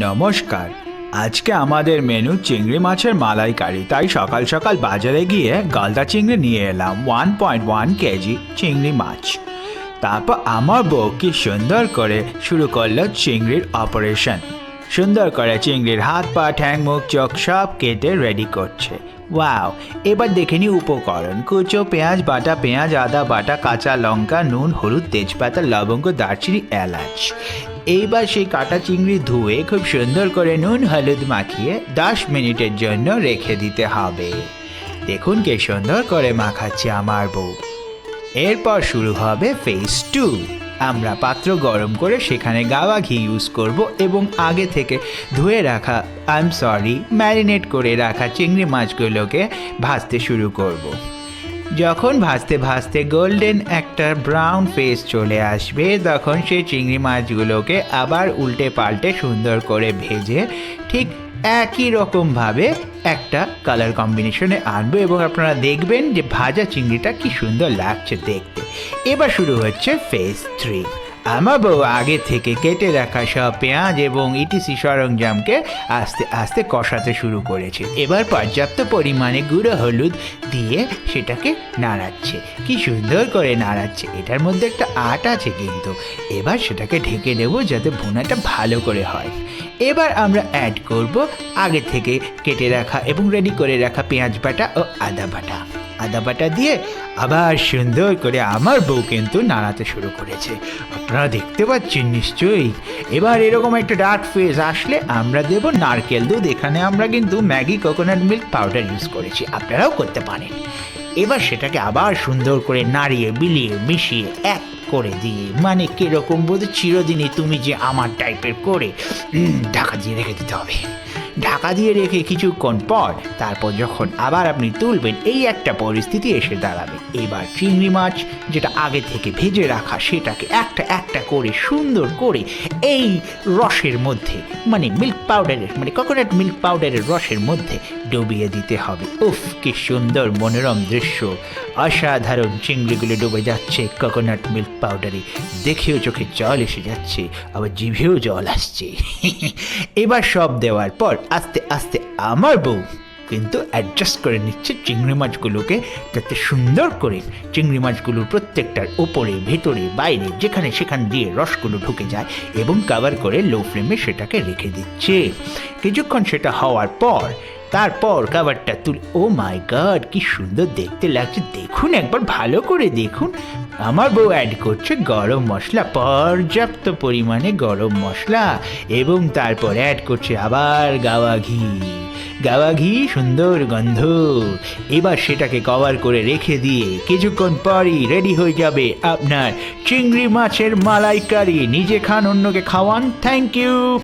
নমস্কার। আজকে আমাদের মেনু চিংড়ি মাছের মালাইকারি, তাই সকাল সকাল বাজারে গিয়ে গলদা চিংড়ি নিয়ে এলাম 1.1 কেজি চিংড়ি মাছ। তারপর আমার বউ কি সুন্দর করে শুরু করলো চিংড়ির অপারেশন। সুন্দর করে চিংড়ির হাত পা ঠ্যাং মুখ চোখ সব কেটে রেডি করছে। ওয়াও! এবার দেখে নি উপকরণ: কুচো পেঁয়াজ বাটা, পেঁয়াজ আদা বাটা, কাঁচা লঙ্কা, নুন হলুদ তেজপাতা লবঙ্গ দারচিনি এলাচ। এইবার সেই কাটা চিংড়ি ধুয়ে খুব সুন্দর করে নুন হলুদ মাখিয়ে 10 মিনিটের জন্য রেখে দিতে হবে। দেখুন কি সুন্দর করে মাখাচ্ছে আমার বউ। এরপর শুরু হবে ফেজ 2। আমরা পাত্র গরম করে সেখানে গাওয়া ঘি ইউজ করব এবং আগে থেকে ধুয়ে রাখা ম্যারিনেট করে রাখা চিংড়ি মাছগুলোকে ভাজতে শুরু করব। যখন ভাজতে ভাজতে গোল্ডেন একটা ব্রাউন ফেস চলে আসবে, তখন সেই চিংড়ি মাছগুলোকে আবার উল্টে পাল্টে সুন্দর করে ভেজে ঠিক একই রকমভাবে একটা কালার কম্বিনেশনে আনবো এবং আপনারা দেখবেন যে ভাজা চিংড়িটা কি সুন্দর লাগছে দেখতে। এবার শুরু হচ্ছে ফেজ 3। আমার বউ আগে থেকে কেটে রাখা সব পেঁয়াজ এবং ইটিসি সরঞ্জামকে আস্তে আস্তে কষাতে শুরু করেছে। এবার পর্যাপ্ত পরিমাণে গুঁড়ো হলুদ দিয়ে সেটাকে নাড়াচ্ছে। কি সুন্দর করে নাড়াচ্ছে। এটার মধ্যে একটা আট আছে কিন্তু। এবার সেটাকে ঢেকে দেবো যাতে ভুনাটা ভালো করে হয়। এবার আমরা অ্যাড করব আগে থেকে কেটে রাখা এবং রেডি করে রাখা পেঁয়াজ বাটা ও আদা বাটা। আদা বাটা দিয়ে আবার সুন্দর করে আমার বউ কিন্তু নাড়াতে শুরু করেছে। আপনারা দেখতে পাচ্ছেন নিশ্চয়ই। এবার এরকম একটা ডার্ক ফেজ আসলে আমরা দেব নারকেল দুধ। এখানে আমরা কিন্তু Maggi coconut milk powder use করেছি, আপনারাও করতে পারেন। এবার সেটাকে আবার সুন্দর করে নাড়িয়ে বিলিয়ে মিশিয়ে এক করে দিয়ে, মানে কিরকম বলতে চিরদিনই তুমি যে আমার টাইপের করে ঢাকা দিয়ে রেখে দিতে হবে। ঢাকা দিয়ে রেখে কিছুক্ষণ পর তারপর যখন আবার আপনি তুলবেন, এই একটা পরিস্থিতি এসে দাঁড়াবে। এবার চিংড়ি মাছ যেটা আগে থেকে ভেজে রাখা সেটাকে একটা একটা করে সুন্দর করে এই রসের মধ্যে, মানে মিল্ক পাউডারের, মানে কোকোনাট মিল্ক পাউডারের রসের মধ্যে ডুবিয়ে দিতে হবে। উফ, কি সুন্দর মনোরম দৃশ্য! অসাধারণ! চিংড়িগুলো ডুবে যাচ্ছে কোকোনাট মিল্ক পাউডারে। দেখেও চোখে জল এসে যাচ্ছে, আবার জিভেও জল আসছে। এবার সব দেওয়ার পর আস্তে আস্তে আমার বউ কিন্তু অ্যাডজাস্ট করে নিচ্ছে চিংড়ি মাছগুলোকে, যাতে সুন্দর করে চিংড়ি মাছগুলোর প্রত্যেকটার ওপরে ভেতরে বাইরে যেখানে সেখান দিয়ে রসগুলো ঢুকে যায় এবং কভার করে লো ফ্লেমে সেটাকে রেখে দিচ্ছে। কিছুক্ষণ সেটা হওয়ার পর তারপর খাবারটা তুলে, ও মাই গড, কি সুন্দর দেখতে লাগছে! দেখুন, একবার ভালো করে দেখুন। আমার বউ অ্যাড করছে গরম মশলা, পর্যাপ্ত পরিমাণে গরম মশলা, এবং তারপর অ্যাড করছে আবার গাওয়া ঘি, সুন্দর গন্ধ। এবার সেটাকে কভার করে রেখে দিয়ে কিছুক্ষণ পরই রেডি হয়ে যাবে আপনার চিংড়ি মাছের মালাইকারি। নিজে খান, অন্যকে খাওয়ান। Thank you.